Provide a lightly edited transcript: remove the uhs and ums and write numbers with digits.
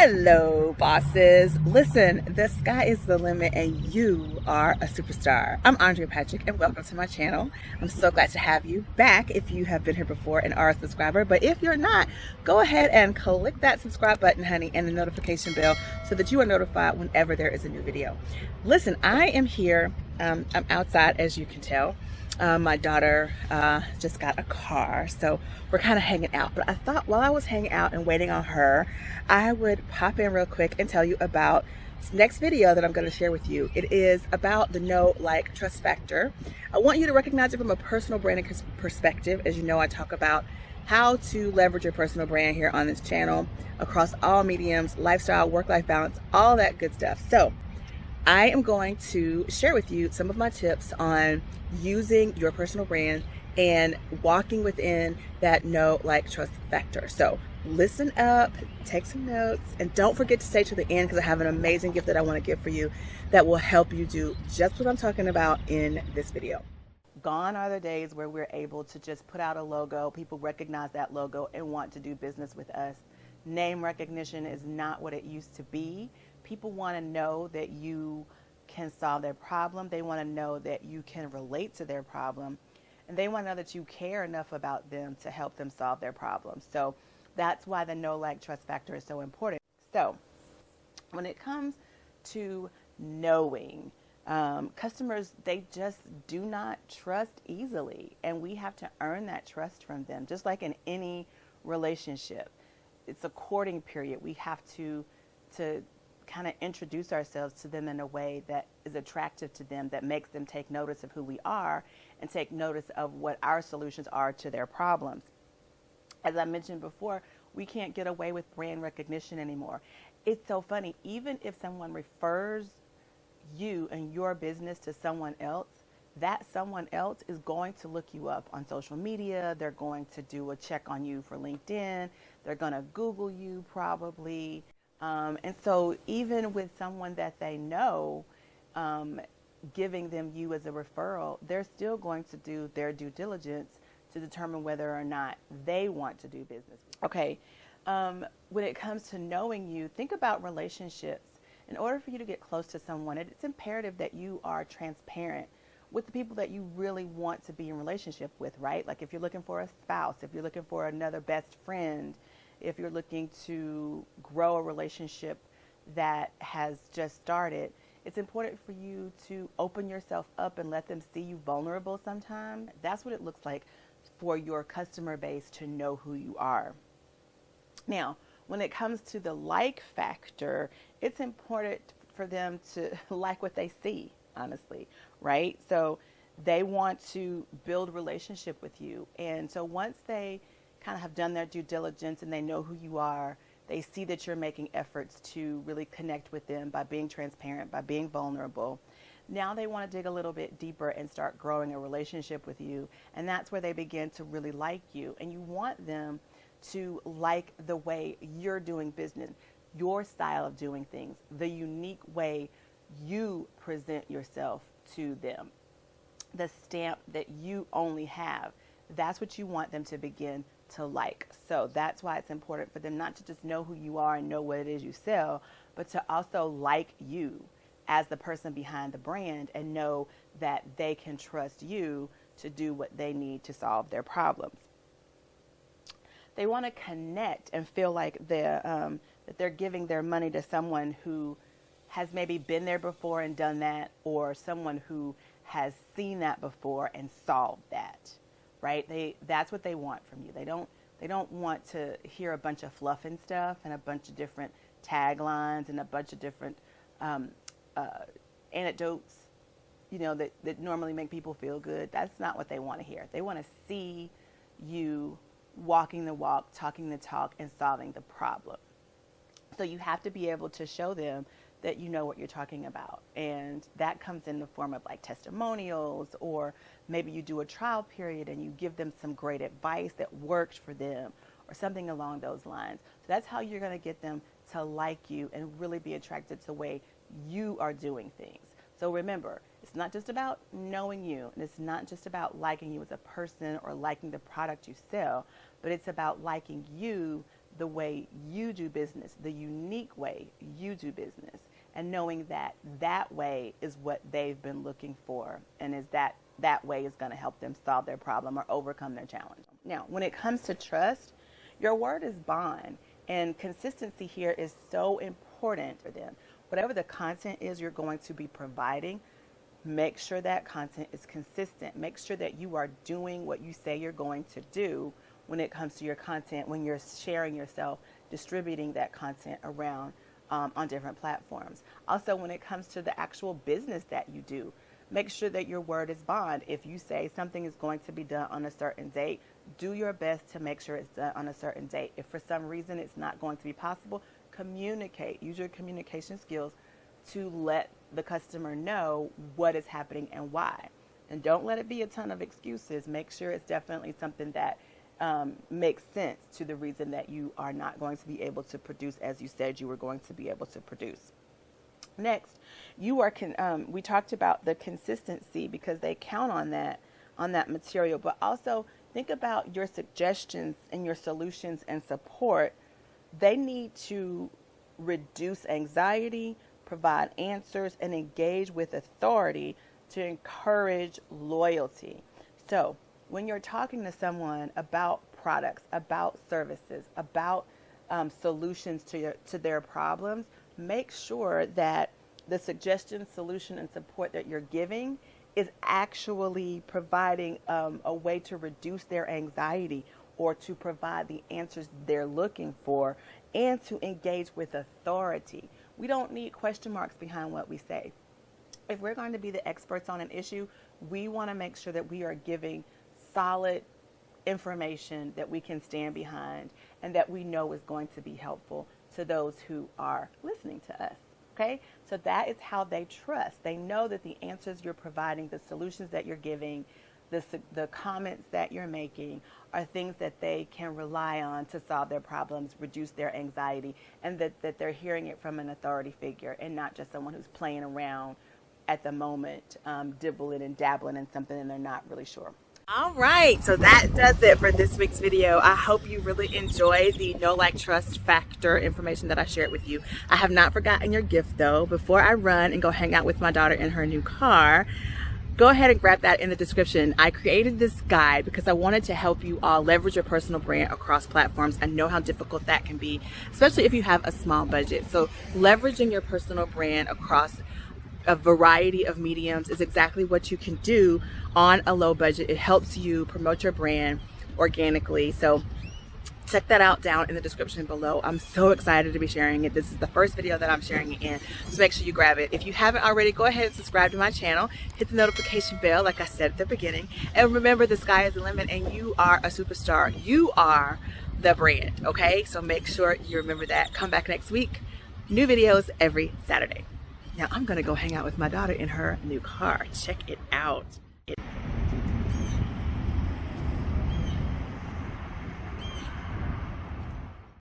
Hello, bosses. Listen, the sky is the limit and you are a superstar. I'm Andrea Patrick and welcome to my channel. I'm so glad to have you back if you have been here before and are a subscriber. But if you're not, go ahead and click that subscribe button, honey, and the notification bell so that you are notified whenever there is a new video. Listen, I am here. I'm outside, as you can tell. My daughter just got a car, so we're kind of hanging out. But I thought while I was hanging out and waiting on her, I would pop in real quick and tell you about this next video that I'm going to share with you. It is about the know, like, trust factor. I want you to recognize it from a personal branding perspective. As you know, I talk about how to leverage your personal brand here on this channel across all mediums, lifestyle, work-life balance, all that good stuff. So I am going to share with you some of my tips on using your personal brand and walking within that know, like, trust factor. So listen up, take some notes, and don't forget to stay to the end because I have an amazing gift that I want to give for you that will help you do just what I'm talking about in this video. Gone are the days where we're able to just put out a logo, people recognize that logo and want to do business with us. Name recognition is not what it used to be. People want to know that you can solve their problem. They want to know that you can relate to their problem. And they want to know that you care enough about them to help them solve their problems. So that's why the know, like, trust factor is so important. So when it comes to knowing, customers, they just do not trust easily. And we have to earn that trust from them. Just like in any relationship, it's a courting period. We have to kind of introduce ourselves to them in a way that is attractive to them, that makes them take notice of who we are and take notice of what our solutions are to their problems. As I mentioned before, we can't get away with brand recognition anymore. It's so funny. Even if someone refers you and your business to someone else, that someone else is going to look you up on social media. They're going to do a check on you for LinkedIn. They're going to Google you probably. And so even with someone that they know, giving them you as a referral, they're still going to do their due diligence to determine whether or not they want to do business. Okay. When it comes to knowing you, think about relationships. In order for you to get close to someone, it's imperative that you are transparent with the people that you really want to be in relationship with, right? Like if you're looking for a spouse, if you're looking for another best friend, if you're looking to grow a relationship that has just started, it's important for you to open yourself up and let them see you vulnerable sometimes. That's what it looks like for your customer base to know who you are. Now, when it comes to the like factor, it's important for them to like what they see, honestly, right? So they want to build a relationship with you. And so once they kind of have done their due diligence and they know who you are, they see that you're making efforts to really connect with them by being transparent, by being vulnerable. Now they want to dig a little bit deeper and start growing a relationship with you. And that's where they begin to really like you. And you want them to like the way you're doing business, your style of doing things, the unique way you present yourself to them, the stamp that you only have. That's what you want them to begin to like. So that's why it's important for them not to just know who you are and know what it is you sell, but to also like you as the person behind the brand and know that they can trust you to do what they need to solve their problems. They want to connect and feel like that they're giving their money to someone who has maybe been there before and done that, or someone who has seen that before and solved that. Right? That's what they want from you. They don't want to hear a bunch of fluff and stuff and a bunch of different taglines and a bunch of different anecdotes, that normally make people feel good. That's not what they want to hear. They want to see you walking the walk, talking the talk, and solving the problem. So you have to be able to show them that you know what you're talking about. And that comes in the form of like testimonials, or maybe you do a trial period and you give them some great advice that worked for them or something along those lines. So that's how you're going to get them to like you and really be attracted to the way you are doing things. So remember, it's not just about knowing you, and it's not just about liking you as a person or liking the product you sell, but it's about liking you the way you do business, the unique way you do business, and knowing that that way is what they've been looking for, and is that way is going to help them solve their problem or overcome their challenge. Now, when it comes to trust, your word is bond, and consistency here is so important for them. Whatever the content is you're going to be providing, make sure that content is consistent. Make sure that you are doing what you say you're going to do when it comes to your content, when you're sharing yourself, distributing that content around on different platforms. Also, when it comes to the actual business that you do, make sure that your word is bond. If you say something is going to be done on a certain date, do your best to make sure it's done on a certain date. If for some reason it's not going to be possible, communicate. Use your communication skills to let the customer know what is happening and why. And don't let it be a ton of excuses. Make sure it's definitely something that makes sense to the reason that you are not going to be able to produce as you said you were going to be able to produce. Next, we talked about the consistency, because they count on that material, but also think about your suggestions and your solutions and support. They need to reduce anxiety, provide answers, and engage with authority to encourage loyalty. So when you're talking to someone about products, about services, about solutions to their problems, make sure that the suggestion, solution, and support that you're giving is actually providing a way to reduce their anxiety, or to provide the answers they're looking for, and to engage with authority. We don't need question marks behind what we say. If we're going to be the experts on an issue, we want to make sure that we are giving solid information that we can stand behind and that we know is going to be helpful to those who are listening to us. Okay? So that is how they trust. They know that the answers you're providing, the solutions that you're giving, the comments that you're making are things that they can rely on to solve their problems, reduce their anxiety, and that they're hearing it from an authority figure and not just someone who's playing around at the moment, dibbling and dabbling in something and they're not really sure. All right, so that does it for this week's video. I hope you really enjoyed the Know, Like, Trust factor information that I shared with you. I have not forgotten your gift though. Before I run and go hang out with my daughter in her new car, go ahead and grab that in the description. I created this guide because I wanted to help you all leverage your personal brand across platforms. I know how difficult that can be, especially if you have a small budget. So leveraging your personal brand across a variety of mediums is exactly what you can do on a low budget. It helps you promote your brand organically. So check that out down in the description below. I'm so excited to be sharing it. This is the first video that I'm sharing it in, so make sure you grab it. If you haven't already, go ahead and subscribe to my channel. Hit the notification bell like I said at the beginning. And remember, the sky is the limit and you are a superstar. You are the brand, okay? So make sure you remember that. Come back next week. New videos every Saturday. Now I'm gonna go hang out with my daughter in her new car. Check it out.